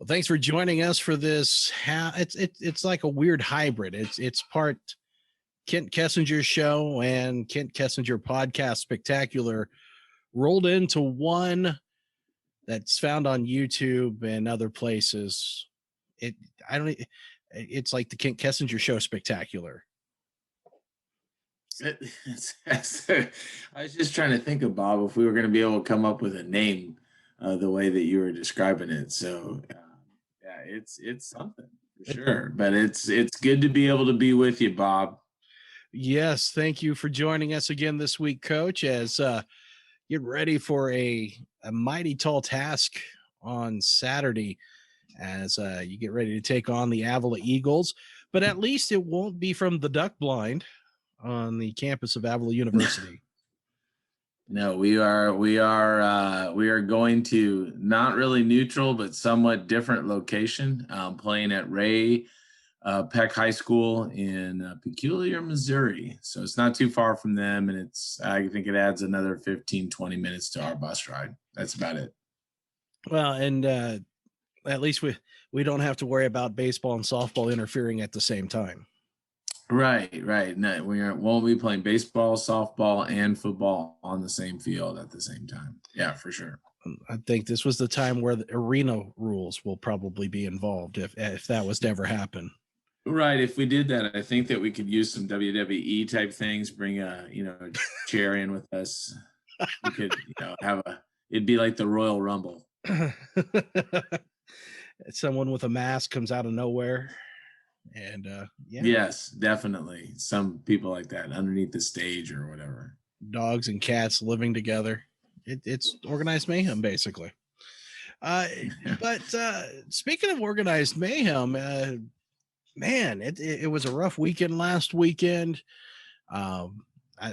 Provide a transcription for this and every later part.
Well, thanks for joining us for this. It's like a weird hybrid. It's part Kent Kessinger show and Kent Kessinger podcast spectacular rolled into one that's found on YouTube and other places. It I don't. It's like the Kent Kessinger show spectacular. I was just trying to think of, Bob, if we were going to be able to come up with a name the way that you were describing it. So yeah, it's something for sure. But it's good to be able to be with you, Bob. Yes, thank you for joining us again this week, Coach. As get ready for a mighty tall task on Saturday, as you get ready to take on the Avila Eagles. But at least it won't be from the duck blind on the campus of Avila University. No, we are going to not really neutral, but somewhat different location, playing at Ray Peck High School in Peculiar, Missouri. So it's not too far from them, and I think it adds another 15, 20 minutes to our bus ride. That's about it. Well, and at least we don't have to worry about baseball and softball interfering at the same time. Right. No, we won't be playing baseball, softball, and football on the same field at the same time. Yeah, for sure. I think this was the time where the arena rules will probably be involved if that was to ever happen. Right. If we did that, I think that we could use some WWE type things. Bring a chair in with us. We could it'd be like the Royal Rumble. Someone with a mask comes out of nowhere. And yes, definitely some people like that underneath the stage or whatever. Dogs and cats living together. It's organized mayhem, basically. But speaking of organized mayhem, man, it was a rough weekend last weekend.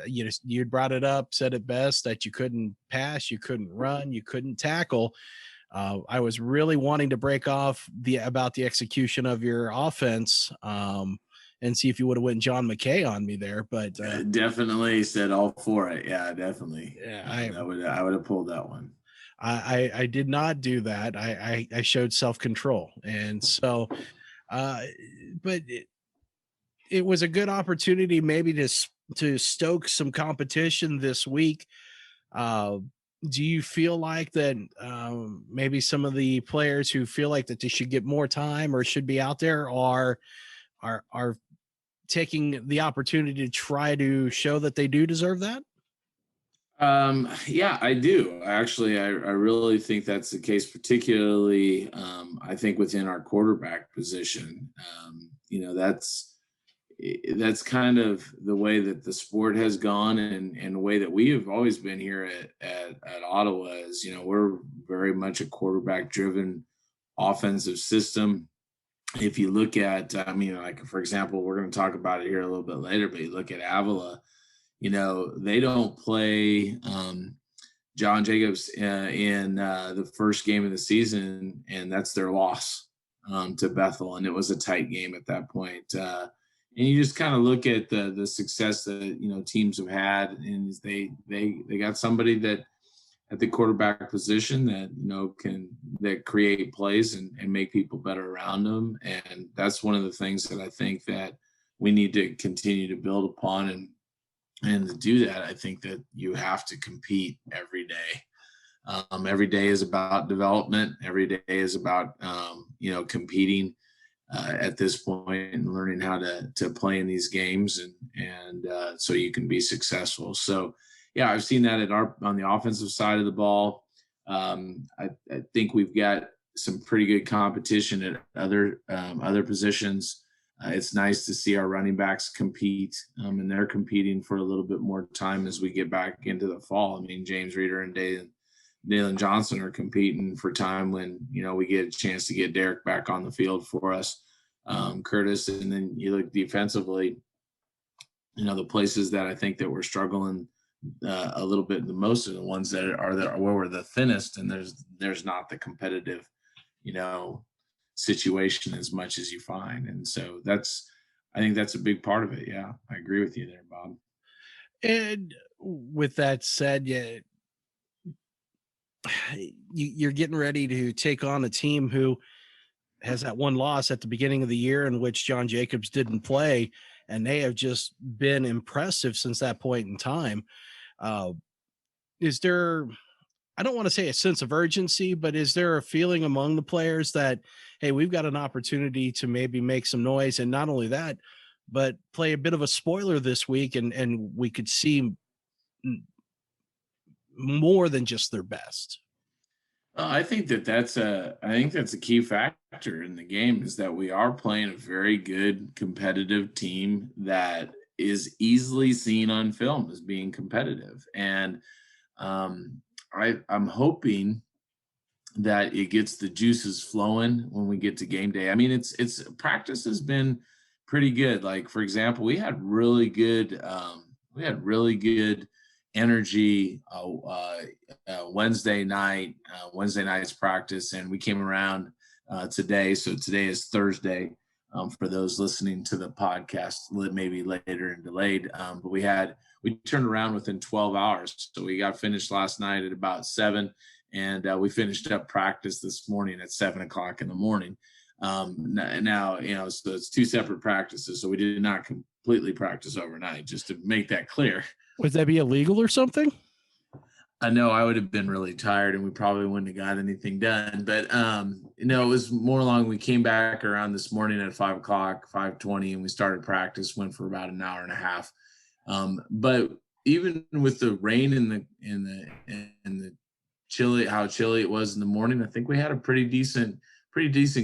You brought it up, said it best that you couldn't pass, you couldn't run, you couldn't tackle. I was really wanting to break off about the execution of your offense and see if you would have went John McKay on me there, but definitely said all for it. Yeah, definitly. Yeah, I would have pulled that one. I did not do that. I showed self-control, and so, but it was a good opportunity maybe to stoke some competition this week. Do you feel like that maybe some of the players who feel like that they should get more time or should be out there are taking the opportunity to try to show that they do deserve that? Yeah, I do. Actually, I really think that's the case, particularly I think within our quarterback position. That's kind of the way that the sport has gone, and the way that we have always been here at Ottawa is, we're very much a quarterback driven offensive system. If you look at, like, for example, we're going to talk about it here a little bit later, but you look at Avila, they don't play John Jacobs in the first game of the season, and that's their loss to Bethel. And it was a tight game at that point. And you just kind of look at the success that teams have had, and they got somebody that at the quarterback position that create plays and make people better around them, and that's one of the things that I think that we need to continue to build upon, and to do that, I think that you have to compete every day. Every day is about development. Every day is about competing. At this point, and learning how to play in these games, and so you can be successful. So, yeah, I've seen that on the offensive side of the ball. I think we've got some pretty good competition at other positions. It's nice to see our running backs compete, and they're competing for a little bit more time as we get back into the fall. I mean, James Reeder and Dalen Johnson are competing for time when we get a chance to get Derek back on the field for us, Curtis, and then you look defensively. The places that I think that we're struggling a little bit the most are the ones that are there where we're the thinnest, and there's not the competitive, situation as much as you find, and so I think that's a big part of it. Yeah, I agree with you there, Bob. And with that said, you're getting ready to take on a team who has that one loss at the beginning of the year in which John Jacobs didn't play, and they have just been impressive since that point in time. Uh, is there, I don't want to say a sense of urgency, but is there a feeling among the players that, hey, we've got an opportunity to maybe make some noise, and not only that, but play a bit of a spoiler this week, and we could see more than just their best? I think that's a key factor in the game is that we are playing a very good competitive team that is easily seen on film as being competitive. And I'm hoping that it gets the juices flowing when we get to game day. I mean, it's practice has been pretty good. Like for example, we had really good energy Wednesday night's practice, and we came around today. So today is Thursday. For those listening to the podcast, maybe later and delayed, but we turned around within 12 hours. So we got finished last night at about 7, and we finished up practice this morning at 7 o'clock in the morning. Now, so it's 2 separate practices. So we did not completely practice overnight, just to make that clear. Would that be illegal or something? I know I would have been really tired and we probably wouldn't have got anything done. But it was more along. We came back around this morning at 5 o'clock, 5:20, and we started practice, went for about an hour and a half. But even with the rain and the chilly, how chilly it was in the morning, I think we had a pretty decent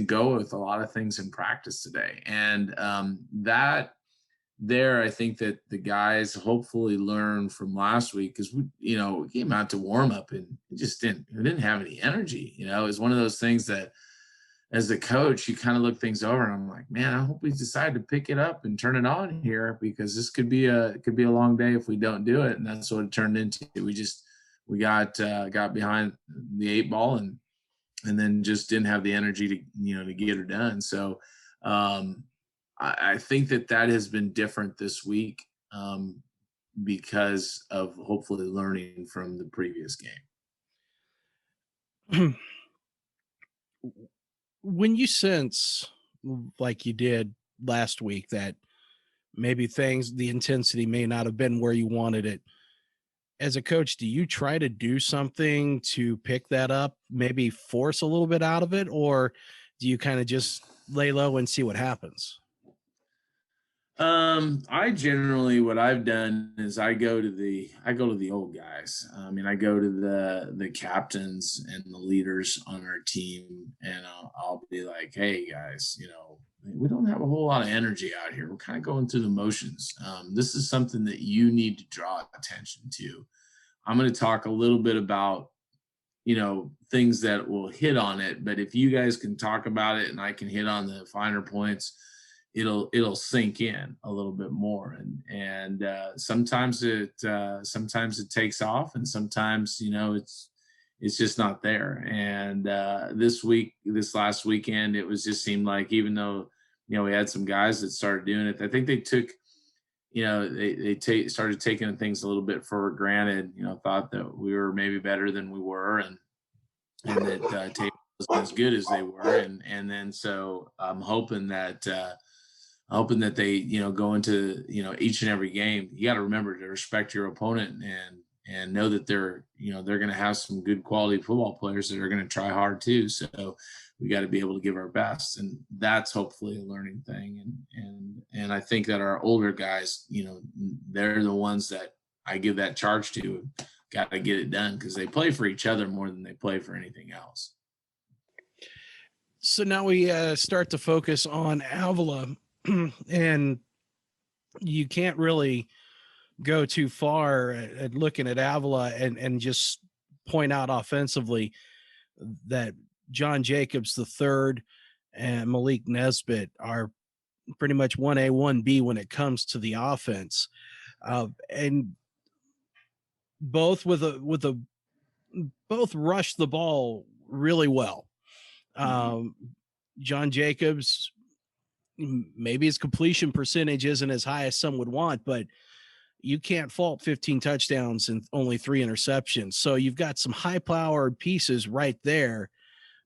go with a lot of things in practice today. And I think that the guys hopefully learn from last week, because we came out to warm up and we didn't have any energy. It was one of those things that as a coach, you kind of look things over and I'm like, man, I hope we decide to pick it up and turn it on here, because this could be a long day if we don't do it. And that's what it turned into. We got behind the 8 ball and then just didn't have the energy to get her done. So I think that has been different this week, because of hopefully learning from the previous game. When you sense, like you did last week, that maybe the intensity may not have been where you wanted it, as a coach, do you try to do something to pick that up, maybe force a little bit out of it, or do you kind of just lay low and see what happens? I generally, what I've done is I go to the old guys. I mean, I go to the captains and the leaders on our team, and I'll be like, hey guys, we don't have a whole lot of energy out here. We're kind of going through the motions. This is something that you need to draw attention to. I'm going to talk a little bit about things that will hit on it, but if you guys can talk about it and I can hit on the finer points, it'll sink in a little bit more. And sometimes it takes off, and sometimes it's just not there. And this last weekend, it was just seemed like, even though we had some guys that started doing it, I think they took started taking things a little bit for granted. Thought that we were maybe better than we were, and that Tabor wasn't as good as they were. And then so I'm hoping that they go into each and every game. You got to remember to respect your opponent and know that they're going to have some good quality football players that are going to try hard too. So we got to be able to give our best, and that's hopefully a learning thing. And I think that our older guys, they're the ones that I give that charge to. Got to get it done, because they play for each other more than they play for anything else. So now we start to focus on Avila, and you can't really go too far at looking at Avila and just point out offensively that John Jacobs the third and Malik Nesbitt are pretty much 1A, 1B when it comes to the offense. And both both rush the ball really well. John Jacobs, maybe his completion percentage isn't as high as some would want, but you can't fault 15 touchdowns and only 3 interceptions. So you've got some high powered pieces right there.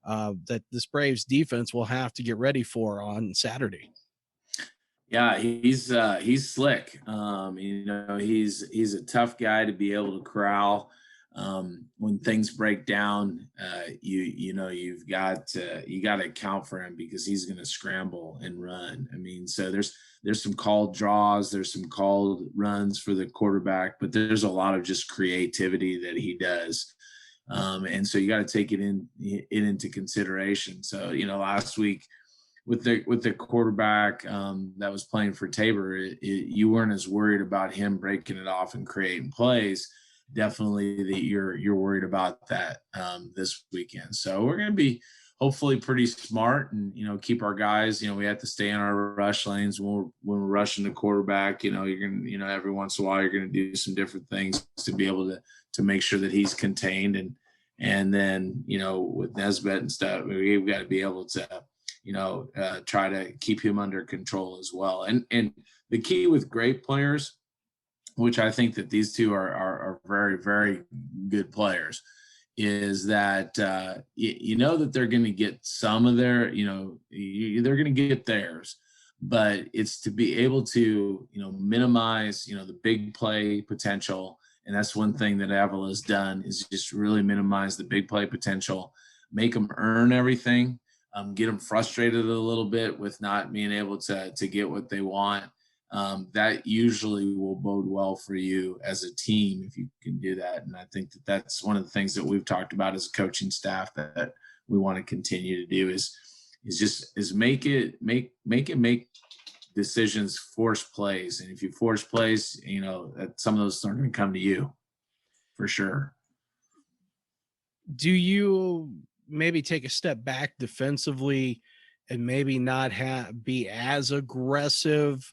that this Braves defense will have to get ready for on Saturday. Yeah, he's slick. He's a tough guy to be able to corral. When things break down, you got to account for him because he's going to scramble and run. I mean, so there's some called draws, there's some called runs for the quarterback, but there's a lot of just creativity that he does. And so you got to take it into consideration. So last week with the quarterback that was playing for Tabor, you weren't as worried about him breaking it off and creating plays. Definitely that you're worried about that this weekend. So we're going to be hopefully pretty smart and keep our guys. We have to stay in our rush lanes when we're rushing the quarterback. You're going to every once in a while you're going to do some different things to be able to make sure that he's contained and then with Nesbitt and stuff, we've got to be able to try to keep him under control as well. And the key with great players, which I think that these two are very, very good players, is that that they're going to get some of their, they're going to get theirs, but it's to be able to, minimize, the big play potential. And that's one thing that Avila has done is just really minimize the big play potential, make them earn everything. Get them frustrated a little bit with not being able to get what they want. That usually will bode well for you as a team if you can do that. And I think that that's one of the things that we've talked about as a coaching staff that we want to continue to do is make decisions, force plays. And if you force plays, some of those aren't going to come to you for sure. Do you maybe take a step back defensively and maybe not be as aggressive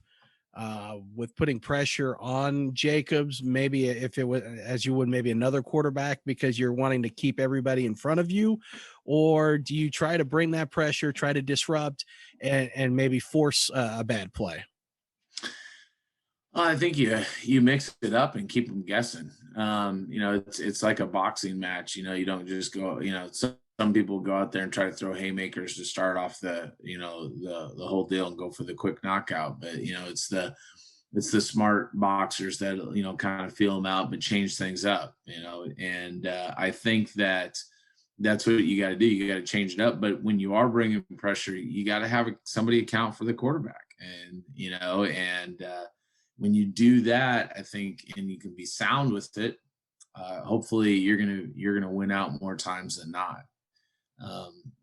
with putting pressure on Jacobs? Maybe if it was as you would maybe another quarterback because you're wanting to keep everybody in front of you, or do you try to bring that pressure, try to disrupt and maybe force a bad play? I think you mix it up and keep them guessing. It's like a boxing match. You don't just go. Some people go out there and try to throw haymakers to start off the whole deal and go for the quick knockout. But it's the smart boxers that kind of feel them out but change things up. And I think that's what you got to do. You got to change it up. But when you are bringing pressure, you got to have somebody account for the quarterback. And when you do that, I think, and you can be sound with it, hopefully you're gonna win out more times than not.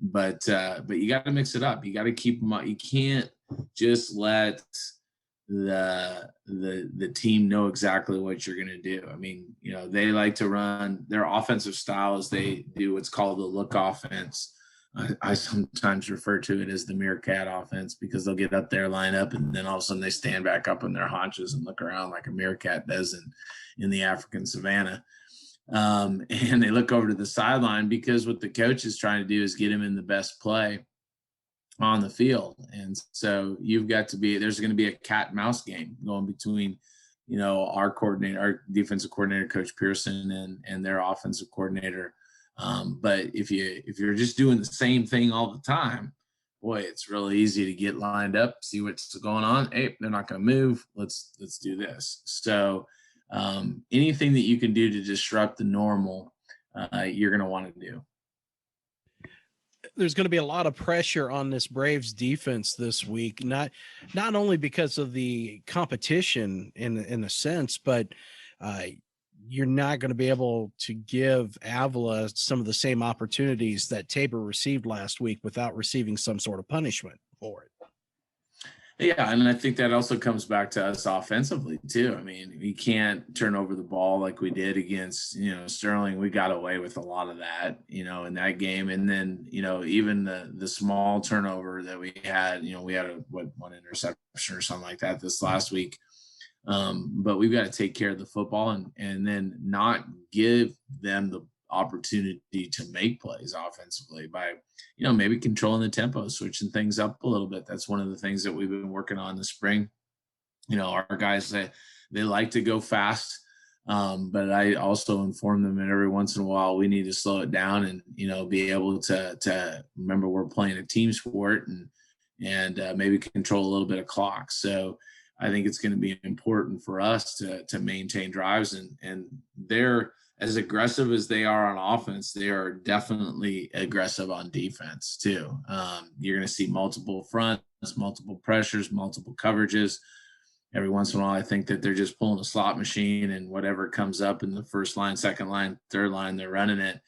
But you got to mix it up. You got to keep them up. You can't just let the team know exactly what you're going to do. I mean, they like to run their offensive style as they do what's called the look offense. I sometimes refer to it as the meerkat offense because they'll get up there, line up, and then all of a sudden they stand back up on their haunches and look around like a meerkat does in the African savannah. And they look over to the sideline because what the coach is trying to do is get him in the best play on the field. And so there's going to be a cat and mouse game going between, our defensive coordinator, Coach Pearson, and their offensive coordinator. But if you're just doing the same thing all the time, boy, it's really easy to get lined up, see what's going on. Hey, they're not going to move. Let's do this. So anything that you can do to disrupt the normal, you're going to want to do. There's going to be a lot of pressure on this Braves defense this week, not only because of the competition in a sense, but you're not going to be able to give Avila some of the same opportunities that Tabor received last week without receiving some sort of punishment for it. Yeah, and I think that also comes back to us offensively too. I mean, we can't turn over the ball like we did against, Sterling. We got away with a lot of that, in that game. And then, even the small turnover that we had, we had one interception or something like that this last week. But we've got to take care of the football and then not give them the opportunity to make plays offensively by, maybe controlling the tempo, switching things up a little bit. That's one of the things that we've been working on this spring. Our guys, they like to go fast. But I also inform them that every once in a while we need to slow it down and, be able to remember we're playing a team sport, and maybe control a little bit of clock. So I think it's going to be important for us to maintain drives, and they're as aggressive as they are on offense. They are definitely aggressive on defense too. You're going to see multiple fronts, multiple pressures, multiple coverages. Every once in a while, I think that they're just pulling a slot machine, and whatever comes up in the first line, second line, third line, they're running it.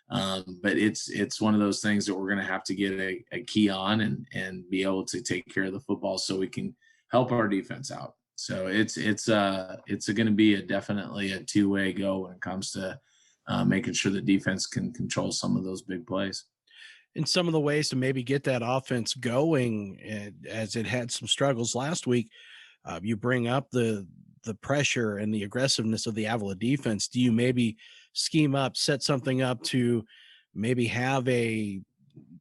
But it's one of those things that we're going to have to get a key on, and be able to take care of the football so we can help our defense out. So it's going to be definitely a two-way go when it comes to making sure the defense can control some of those big plays. And some of the ways to maybe get that offense going, as it had some struggles last week. You bring up the pressure and the aggressiveness of the Avila defense. Do you maybe scheme up, set something up to maybe have a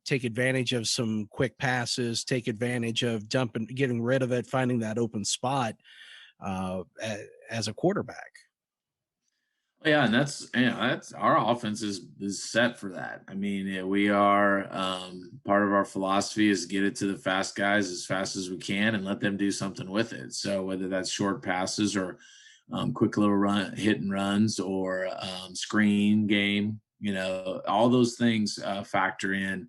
take advantage of some quick passes, take advantage of dumping, getting rid of it, finding that open spot as a quarterback? Yeah, and that's our offense is set for that. I mean, we are part of our philosophy is get it to the fast guys as fast as we can and let them do something with it. So whether that's short passes or quick little run hit and runs or screen game, all those things factor in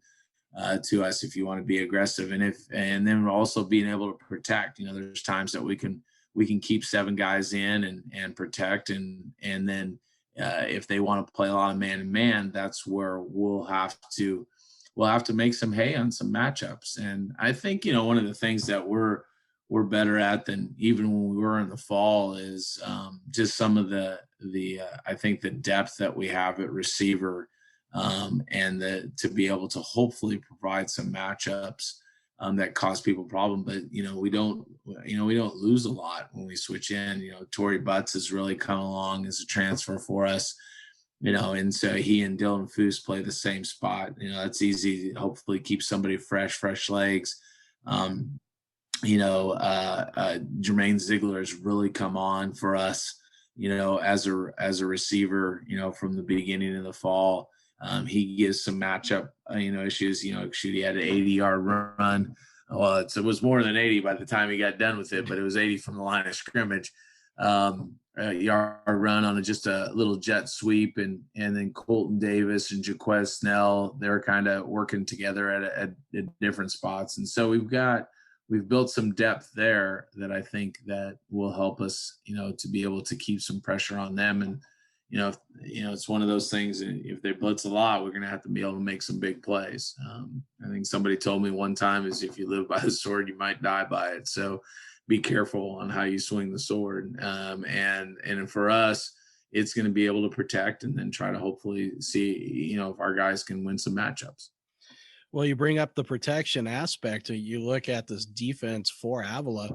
to us if you want to be aggressive, and then also being able to protect. There's times that we can keep seven guys in and protect, and then if they want to play a lot of man to man, that's where we'll have to make some hay on some matchups. And I think one of the things that we're better at than even when we were in the fall is just some of the I think the depth that we have at receiver, and to be able to hopefully provide some matchups that cause people problem. But we don't lose a lot when we switch in. Torrey Butts has really come along as a transfer for us. And so he and Dylan Foose play the same spot. That's easy. Hopefully, keep somebody fresh legs. Um, Jermaine Ziegler has really come on for us. As a receiver. From the beginning of the fall. He gives some matchup, issues. Shoot, he had an 80-yard run. Well, it was more than 80 by the time he got done with it, but it was 80 from the line of scrimmage. A yard run on just a little jet sweep, and then Colton Davis and Jaquez Snell, they're kind of working together at different spots, and so we've built some depth there that I think that will help us, to be able to keep some pressure on them. And it's one of those things. If they blitz a lot, we're going to have to be able to make some big plays. I think somebody told me one time is if you live by the sword, you might die by it. So be careful on how you swing the sword. And for us, it's going to be able to protect and then try to hopefully see, if our guys can win some matchups. Well, you bring up the protection aspect. You look at this defense for Avila,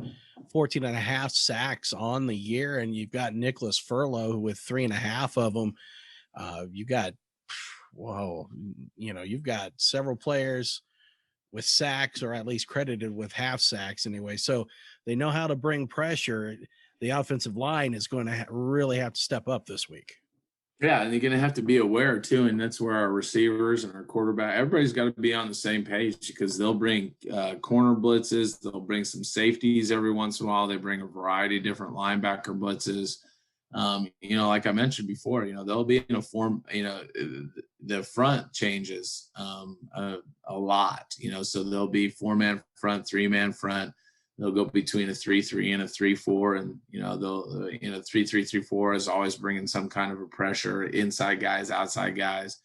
14 and a half sacks on the year, and you've got Nicholas Furlow with 3.5 of them. You got, whoa, you've got several players with sacks, or at least credited with half sacks anyway. So they know how to bring pressure. The offensive line is going to really have to step up this week. Yeah, and you're going to have to be aware too, and that's where our receivers and our quarterback, everybody's got to be on the same page, because they'll bring corner blitzes, they'll bring some safeties every once in a while, they bring a variety of different linebacker blitzes. Like I mentioned before, they'll be in a form. The front changes a lot. So they'll be 4-man front, 3-man front. They'll go between a 3-3 and a 3-4, and they'll 3-3-3-4 is always bringing some kind of a pressure, inside guys, outside guys.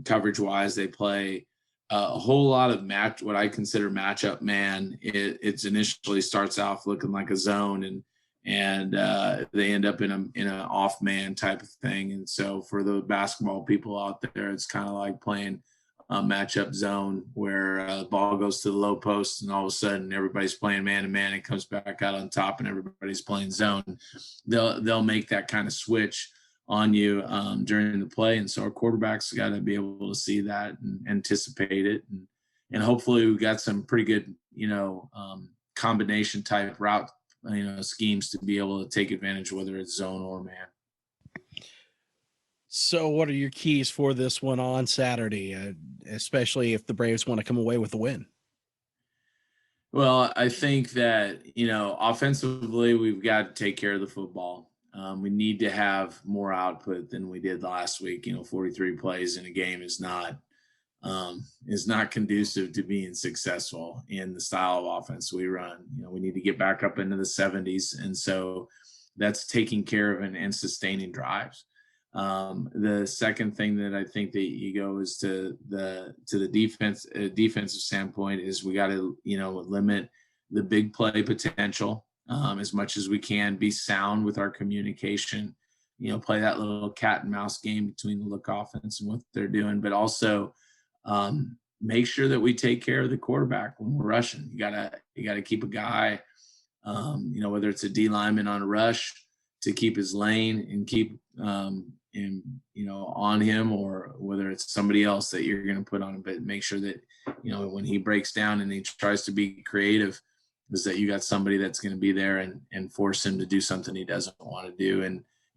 Coverage wise, they play a whole lot of what I consider matchup man. It's initially starts off looking like a zone, and they end up in an off man type of thing. And so for the basketball people out there, it's kind of like playing matchup zone, where the ball goes to the low post, and all of a sudden everybody's playing man to man. It comes back out on top, and everybody's playing zone. They'll make that kind of switch on you during the play, and so our quarterbacks got to be able to see that and anticipate it, and hopefully we've got some pretty good combination type route schemes to be able to take advantage, whether it's zone or man. So, what are your keys for this one on Saturday, especially if the Braves want to come away with the win? Well, I think that, offensively, we've got to take care of the football. We need to have more output than we did last week. 43 plays in a game is not conducive to being successful in the style of offense we run. We need to get back up into the 70s, and so that's taking care of and sustaining drives. The second thing that I think that you go is to the defensive standpoint is we got to limit the big play potential as much as we can. Be sound with our communication. Play that little cat and mouse game between the look offense and what they're doing, but also make sure that we take care of the quarterback when we're rushing. You gotta keep a guy, whether it's a D lineman on a rush to keep his lane and keep on him, or whether it's somebody else that you're going to put on him, but make sure that when he breaks down and he tries to be creative, is that you got somebody that's going to be there and force him to do something he doesn't want to do.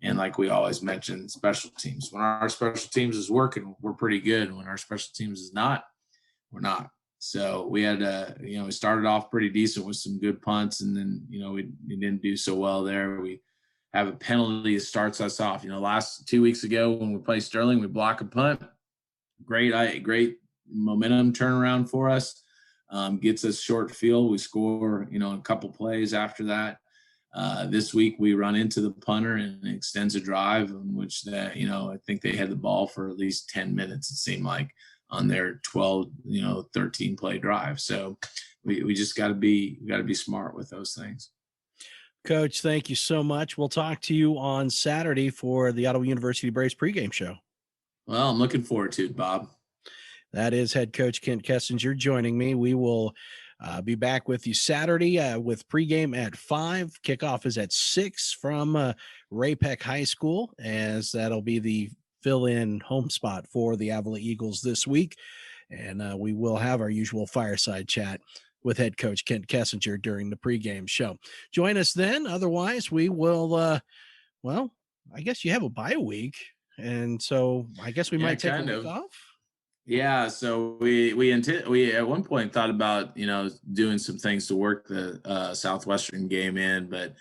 And like we always mention, special teams. When our special teams is working, we're pretty good. When our special teams is not, we're not. So we had we started off pretty decent with some good punts, and then we didn't do so well there. We have a penalty that starts us off. Last 2 weeks ago when we play Sterling, we block a punt. Great momentum turnaround for us. Gets us short field. We score, a couple plays after that. This week we run into the punter and extends a drive in which I think they had the ball for at least 10 minutes, it seemed like, on their 12, 13 play drive. So we just got to be smart with those things. Coach, thank you so much. We'll talk to you on Saturday for the Ottawa University Braves pregame show. Well, I'm looking forward to it, Bob. That is head coach Kent Kessinger joining me. We will be back with you Saturday with pregame at 5. Kickoff is at 6 from Ray Peck High School, as that'll be the fill-in home spot for the Avila Eagles this week. And we will have our usual fireside chat with head coach Kent Kessinger during the pregame show. Join us then. Otherwise, we will, I guess you have a bye week. And so I guess we might take a week off. Yeah. So we at one point thought about, doing some things to work the Southwestern game in, but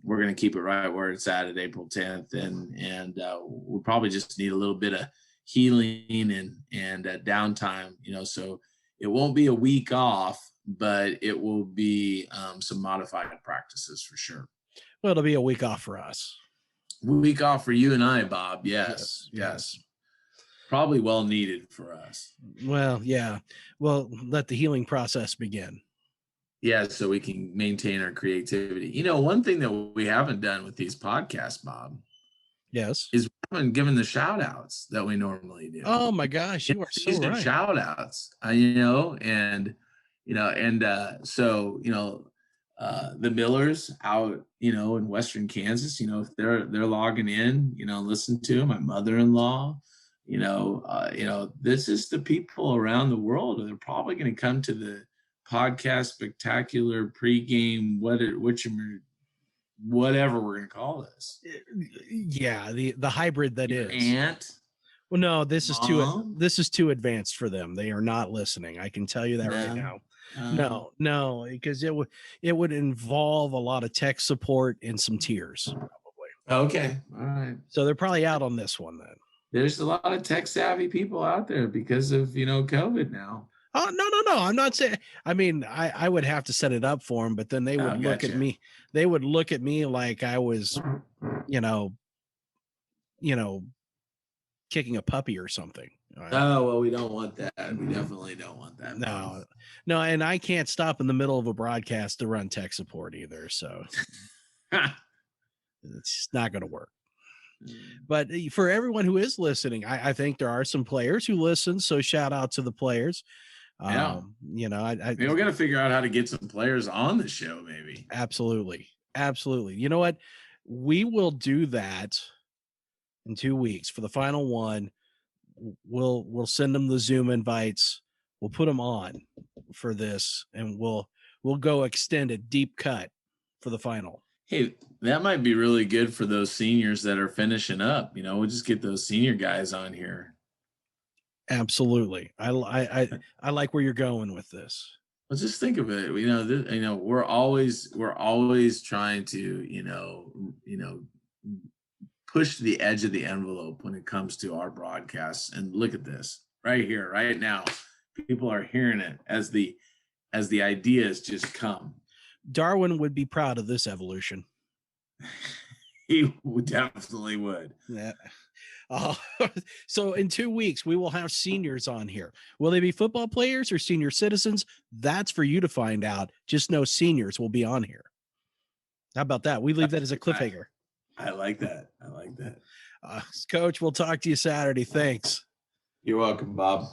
we're going to keep it right where it's at April 10th. And we'll probably just need a little bit of healing and downtime, so it won't be a week off, but it will be some modified practices for sure. Well, it'll be a week off for us. Week off for you and I, Bob. Yes. Probably well needed for us. Well, yeah. Well, let the healing process begin. Yeah, so we can maintain our creativity. One thing that we haven't done with these podcasts, Bob. Yes. Is we haven't given the shout outs that we normally do. Oh my gosh, you are so right. Shout outs, the Millers out, in Western Kansas, if they're logging in, listen to my mother-in-law, this is the people around the world. They're probably going to come to the podcast spectacular pregame, whatever we're going to call this. Yeah, the hybrid that Your is. Aunt. Well, no, this is too advanced for them. They are not listening. I can tell you that right now. No, because it would involve a lot of tech support and some tears, probably. Okay, all right. So they're probably out on this one then. There's a lot of tech savvy people out there because of COVID now. Oh, no. I'm not saying. I mean, I would have to set it up for them, but then they would look at me. They would look at me like I was, kicking a puppy or something. Oh, well, we don't want that. We definitely don't want that. No. And I can't stop in the middle of a broadcast to run tech support either. So it's not going to work. But for everyone who is listening, I think there are some players who listen. So shout out to the players. Yeah. We're going to figure out how to get some players on the show, maybe. Absolutely. You know what? We will do that in 2 weeks for the final one. We'll send them the Zoom invites. We'll put them on for this, and we'll go extend a deep cut for the final. Hey, that might be really good for those seniors that are finishing up. We'll just get those senior guys on here. Absolutely. I like where you're going with this. Well, just think of it. We're always trying to, push the edge of the envelope when it comes to our broadcasts. And look at this right here, right now. People are hearing it as the ideas just come. Darwin would be proud of this evolution. He definitely would. Yeah. So in 2 weeks, we will have seniors on here. Will they be football players or senior citizens? That's for you to find out. Just know seniors will be on here. How about that? We leave that as a cliffhanger. I like that. I like that. Coach, we'll talk to you Saturday. Thanks. You're welcome, Bob.